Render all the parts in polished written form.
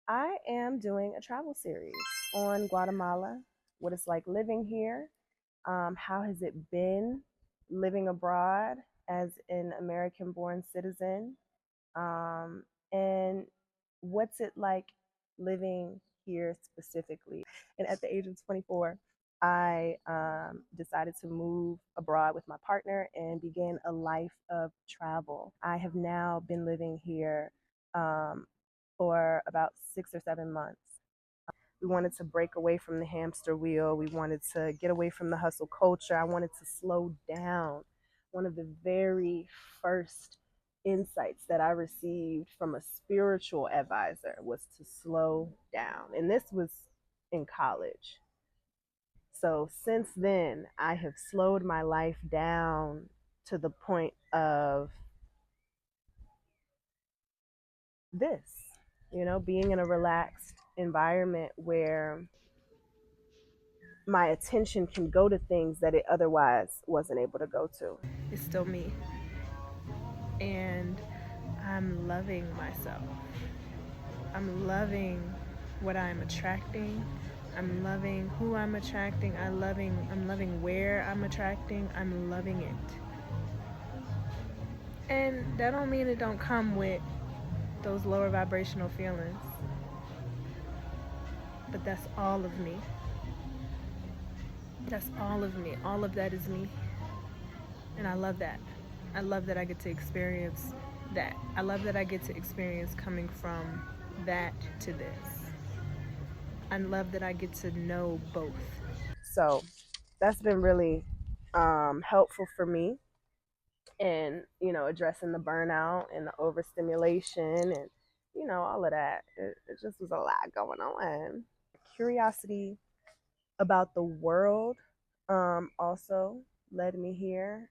I am doing a travel series on Guatemala, what it's like living here, how has it been living abroad as an American born citizen, um, and what's it like living here specifically. And at the age of 24, I decided to move abroad with my partner and begin a life of travel. I have now been living here um, for about 6 or 7 months. We wanted to break away from the hamster wheel. We wanted to get away from the hustle culture. I wanted to slow down. One of the very first insights that I received from a spiritual advisor was to slow down. And this was in college. So since then, I have slowed my life down to the point of this, being in a relaxed environment where my attention can go to things that it otherwise wasn't able to go to. It's still me. And I'm loving myself. I'm loving what I'm attracting. I'm loving who I'm attracting. I'm loving where I'm attracting. I'm loving it. And that don't mean it don't come with those lower vibrational feelings. But that's all of me. That's all of me. All of that is me. And I love that. I love that I get to experience that. I love that I get to experience coming from that to this. I love that I get to know both. So that's been really helpful for me in, addressing the burnout and the overstimulation and, all of that. It just was a lot going on. Curiosity about the world also led me here.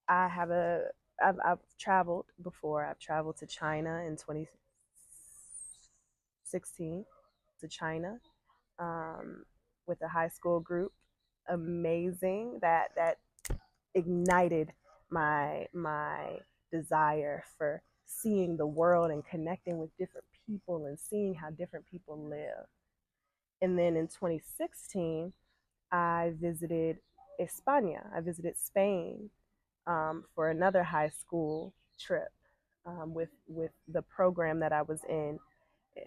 I have a I've traveled before. I've traveled to China in 2016 to China with a high school group. Amazing. That ignited my desire for seeing the world and connecting with different people and seeing how different people live. And then in 2016, I visited España. I visited Spain for another high school trip with the program that I was in,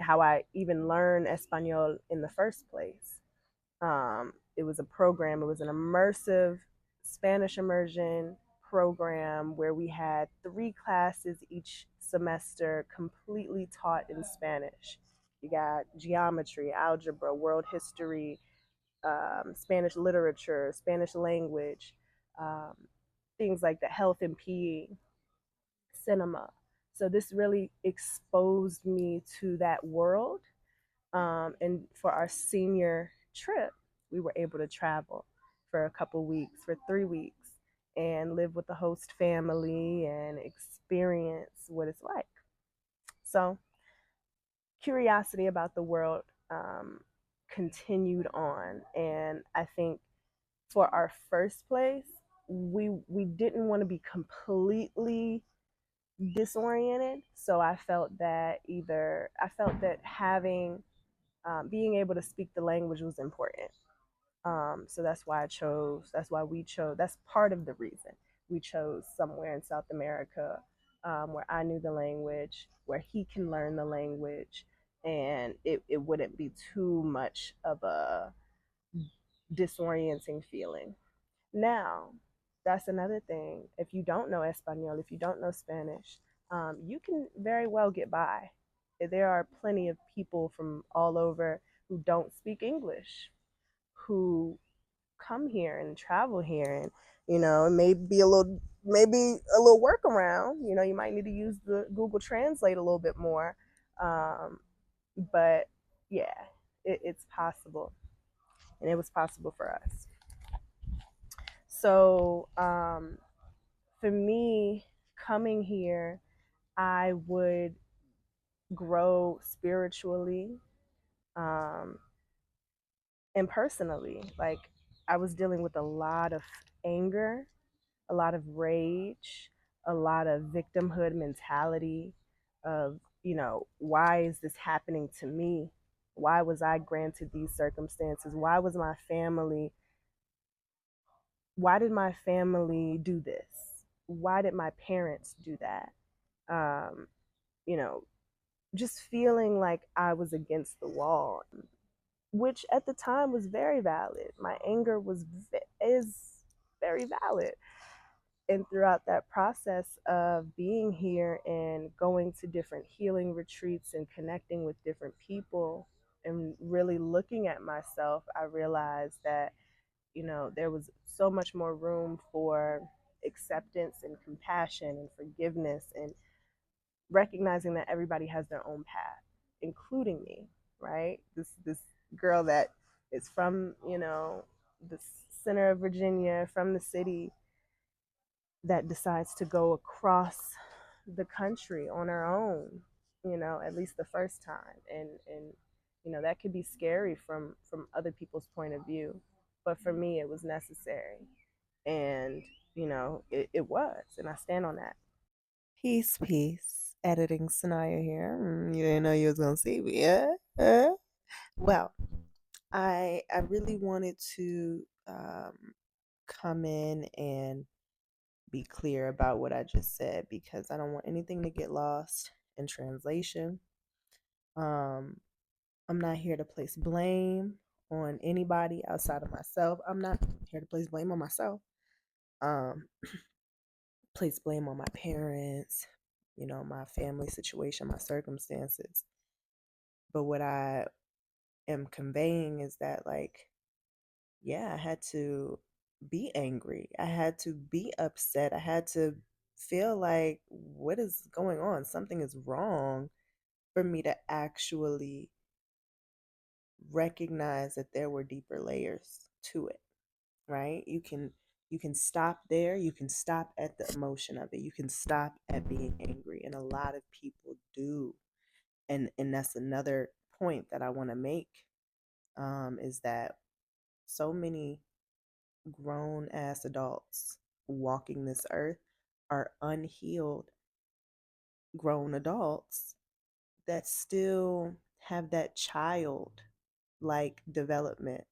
how I even learned Espanol in the first place. It was a program, it was an immersive Spanish immersion program where we had 3 classes each semester completely taught in Spanish. You got geometry, algebra, world history, Spanish literature, Spanish language, um, things like the health and PE, cinema. So this really exposed me to that world. And for our senior trip, we were able to travel for a couple weeks, for 3 weeks, and live with the host family and experience what it's like. So, curiosity about the world continued on. And I think for our first place, we didn't want to be completely disoriented. So I felt that having being able to speak the language was important. So that's why we chose, that's part of the reason we chose somewhere in South America where I knew the language, where he can learn the language, and it wouldn't be too much of a disorienting feeling. Now, that's another thing. If you don't know Espanol, if you don't know Spanish, you can very well get by. There are plenty of people from all over who don't speak English, who come here and travel here, and it may be maybe a little workaround. You might need to use the Google Translate a little bit more, but yeah, it's possible, and it was possible for us. So for me, coming here, I would grow spiritually um, and personally. Like, I was dealing with a lot of anger, a lot of rage, a lot of victimhood mentality of, why is this happening to me? Why was I granted these circumstances? Why did my family do this? Why did my parents do that? Um, you know, just feeling like I was against the wall, which at the time was very valid. My anger is very valid. And throughout that process of being here and going to different healing retreats and connecting with different people and really looking at myself, I realized that, there was so much more room for acceptance and compassion and forgiveness, and recognizing that everybody has their own path, including me, right? This girl that is from, the center of Virginia, from the city, that decides to go across the country on her own, at least the first time. And that could be scary from other people's point of view. But for me it was necessary. And it was, and I stand on that. Peace, peace. Editing Sanaya here. You didn't know you was gonna see me, yeah? Well, I really wanted to come in and be clear about what I just said, because I don't want anything to get lost in translation. Um, I'm not here to place blame on anybody outside of myself. I'm not here to place blame on myself. Um, place blame on my parents, my family situation, my circumstances. But what I am conveying is that, like, yeah, I had to be angry. I had to be upset. I had to feel like, what is going on? Something is wrong, for me to actually recognize that there were deeper layers to it, right? You can stop there. You can stop at the emotion of it. You can stop at being angry, and a lot of people do. And that's another point that I want to make, is that so many grown ass adults walking this earth are unhealed grown adults that still have that child like development,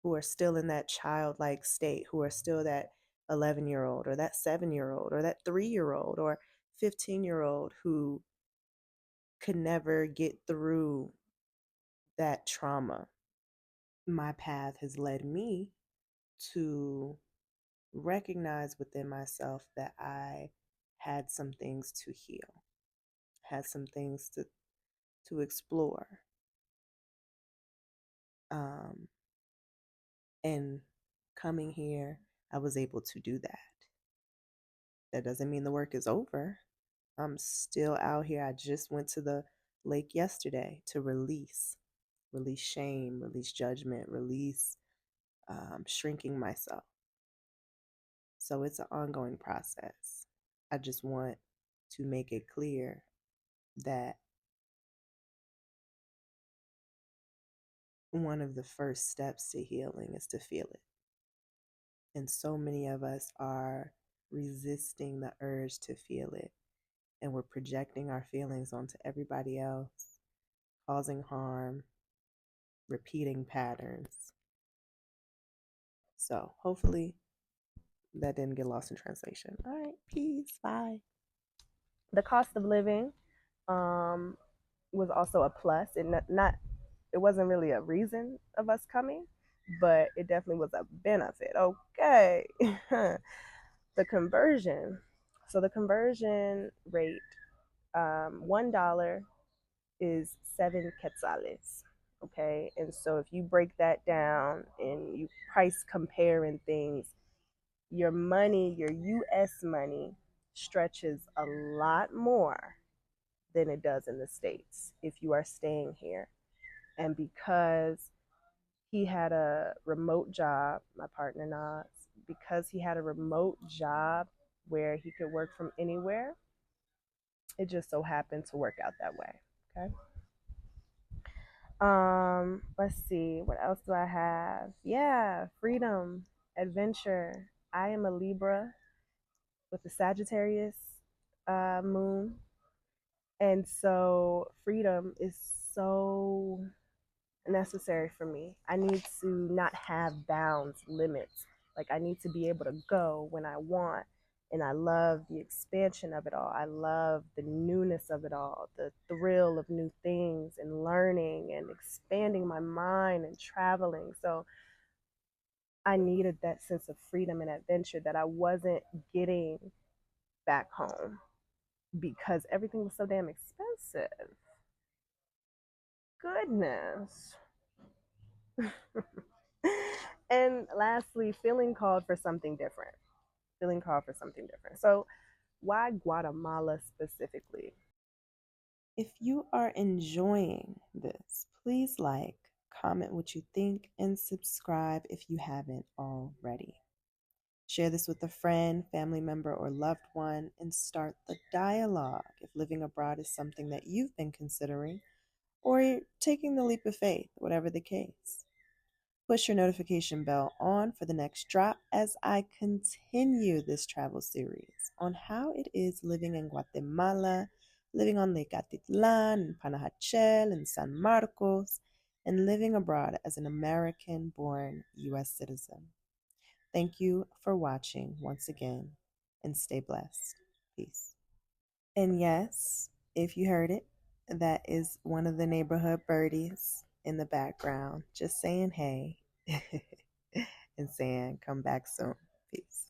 who are still in that childlike state, who are still that 11-year-old or that 7-year-old or that 3-year-old or 15-year-old who could never get through that trauma. My path has led me to recognize within myself that I had some things to heal, had some things to explore. Um, and coming here, I was able to do that. That doesn't mean the work is over. I'm still out here. I just went to the lake yesterday to release shame, release judgment, release shrinking myself. So it's an ongoing process. I just want to make it clear that one of the first steps to healing is to feel it. And so many of us are resisting the urge to feel it. And we're projecting our feelings onto everybody else, causing harm, repeating patterns. So hopefully that didn't get lost in translation. All right, peace, bye. The cost of living um, was also a plus. It wasn't really a reason of us coming, but it definitely was a benefit. Okay. The conversion. So the conversion rate, $1 is 7 quetzales. Okay. And so if you break that down and you price comparing things, your money, your US money, stretches a lot more than it does in the States if you are staying here. And because he had a remote job, my partner Nas, because he had a remote job where he could work from anywhere, it just so happened to work out that way. Okay. Let's see, what else do I have? Yeah, freedom, adventure. I am a Libra with the Sagittarius moon. And so freedom is so necessary for me. I need to not have bounds, limits. Like I need to be able to go when I want. And I love the expansion of it all. I love the newness of it all, the thrill of new things and learning and expanding my mind and traveling. So I needed that sense of freedom and adventure that I wasn't getting back home because everything was so damn expensive. Goodness. And lastly, feeling called for something different. Feeling called for something different. So, why Guatemala specifically? If you are enjoying this, please like, comment what you think, and subscribe if you haven't already. Share this with a friend, family member, or loved one and start the dialogue if living abroad is something that you've been considering or you're taking the leap of faith, whatever the case. Push your notification bell on for the next drop as I continue this travel series on how it is living in Guatemala, living on Lake Atitlan and Panajachel and San Marcos, and living abroad as an American born U.S. citizen. Thank you for watching once again and stay blessed. Peace. And yes, if you heard it, that is one of the neighborhood birdies in the background just saying hey and saying come back soon. Peace.